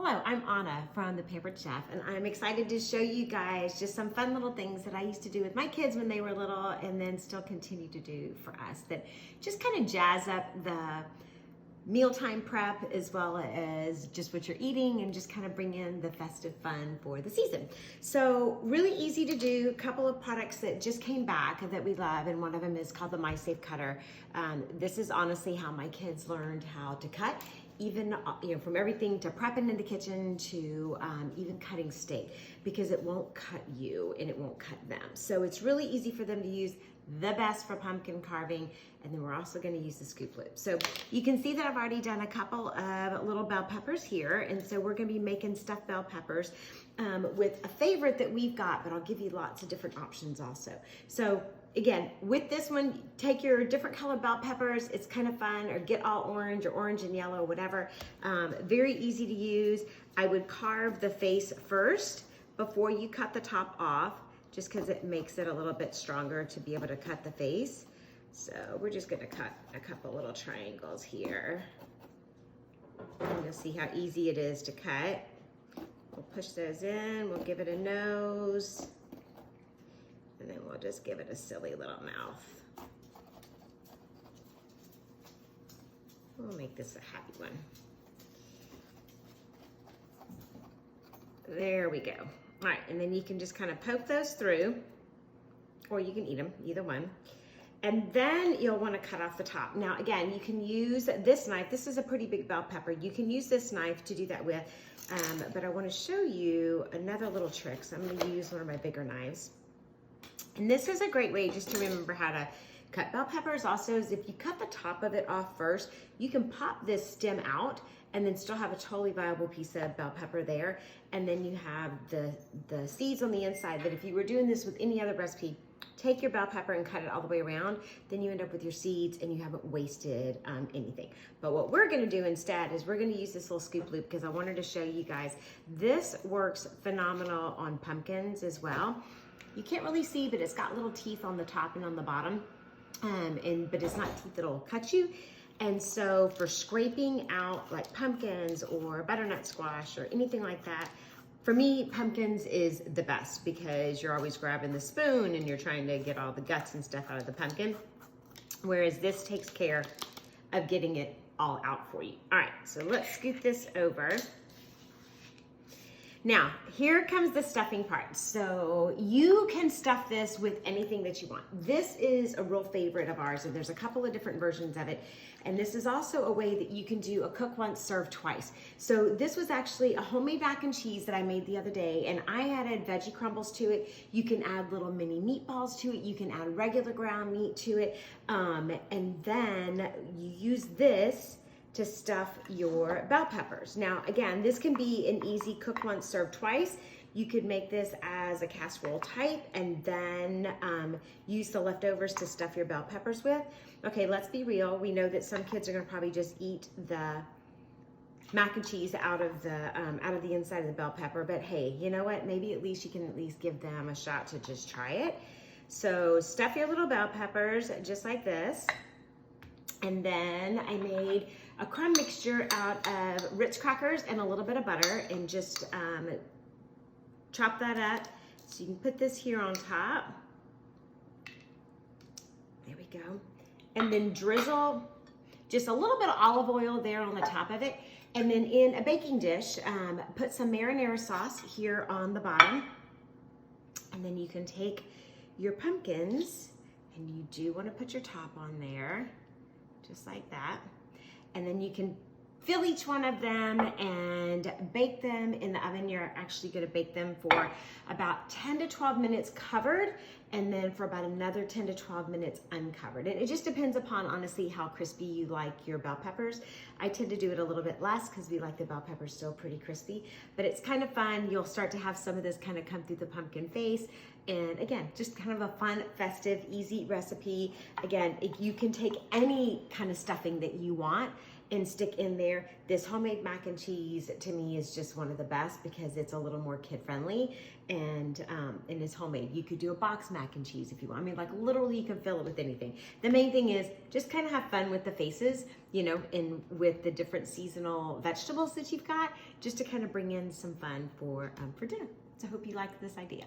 Hello, I'm Anna from The Pampered Chef, and I'm excited to show you guys just some fun little things that I used to do with my kids when they were little and then still continue to do for us that just kind of jazz up the mealtime prep as well as just what you're eating and just kind of bring in the festive fun for the season. So really easy to do. A couple of products that just came back that we love, and one of them is called the My Safe Cutter. This is honestly how my kids learned how to cut, even from everything to prepping in the kitchen to even cutting steak, because it won't cut you and it won't cut them. So it's really easy for them to use, the best for pumpkin carving, and then we're also going to use the scoop loop. So you can see that I've already done a couple of little bell peppers here, and so we're going to be making stuffed bell peppers with a favorite that we've got, but I'll give you lots of different options also. So again, with this one, take your different colored bell peppers. It's kind of fun, or get all orange or orange and yellow, whatever. Very easy to use. I would carve the face first before you cut the top off, just because it makes it a little bit stronger to be able to cut the face. So we're just gonna cut a couple little triangles here. And you'll see how easy it is to cut. We'll push those in, we'll give it a nose, and then we'll just give it a silly little mouth. We'll make this a happy one. There we go. All right, and then you can just kind of poke those through, or you can eat them, either one. And then you'll want to cut off the top. Now, again, you can use this knife. This is a pretty big bell pepper. You can use this knife to do that with, but I want to show you another little trick. So I'm going to use one of my bigger knives. And this is a great way just to remember how to cut bell peppers. Also, is if you cut the top of it off first, you can pop this stem out and then still have a totally viable piece of bell pepper there. And then you have the seeds on the inside. But if you were doing this with any other recipe, take your bell pepper and cut it all the way around, then you end up with your seeds and you haven't wasted anything. But what we're gonna do instead is we're gonna use this little scoop loop, because I wanted to show you guys, this works phenomenal on pumpkins as well. You can't really see, but it's got little teeth on the top and on the bottom, but it's not teeth that'll cut you. And so for scraping out like pumpkins or butternut squash or anything like that, for me, pumpkins is the best, because you're always grabbing the spoon and you're trying to get all the guts and stuff out of the pumpkin. Whereas this takes care of getting it all out for you. All right, so let's scoot this over. Now, here comes the stuffing part. So you can stuff this with anything that you want. This is a real favorite of ours, and there's a couple of different versions of it. And this is also a way that you can do a cook once, serve twice. So this was actually a homemade mac and cheese that I made the other day, and I added veggie crumbles to it. You can add little mini meatballs to it. You can add regular ground meat to it. And then you use this to stuff your bell peppers. Now, again, this can be an easy cook once, serve twice. You could make this as a casserole type and then use the leftovers to stuff your bell peppers with. Okay, let's be real. We know that some kids are gonna probably just eat the mac and cheese out of the inside of the bell pepper, but hey, you know what? Maybe at least you can at least give them a shot to just try it. So stuff your little bell peppers just like this. And then I made a crumb mixture out of Ritz crackers and a little bit of butter, and just chop that up. So you can put this here on top. There we go. And then drizzle just a little bit of olive oil there on the top of it. And then in a baking dish, put some marinara sauce here on the bottom. And then you can take your pumpkins, and you do want to put your top on there, just like that. And then you can fill each one of them and bake them in the oven. You're actually going to bake them for about 10 to 12 minutes covered, and then for about another 10 to 12 minutes uncovered. And it just depends upon, honestly, how crispy you like your bell peppers. I tend to do it a little bit less because we like the bell peppers still pretty crispy, but it's kind of fun. You'll start to have some of this kind of come through the pumpkin face. And again, just kind of a fun, festive, easy recipe. Again, you can take any kind of stuffing that you want and stick in there. This homemade mac and cheese to me is just one of the best because it's a little more kid friendly and it's homemade. You could do a box mac and cheese if you want. I mean, like literally you can fill it with anything. The main thing is just kind of have fun with the faces, you know, and with the different seasonal vegetables that you've got, just to kind of bring in some fun for dinner. So I hope you like this idea.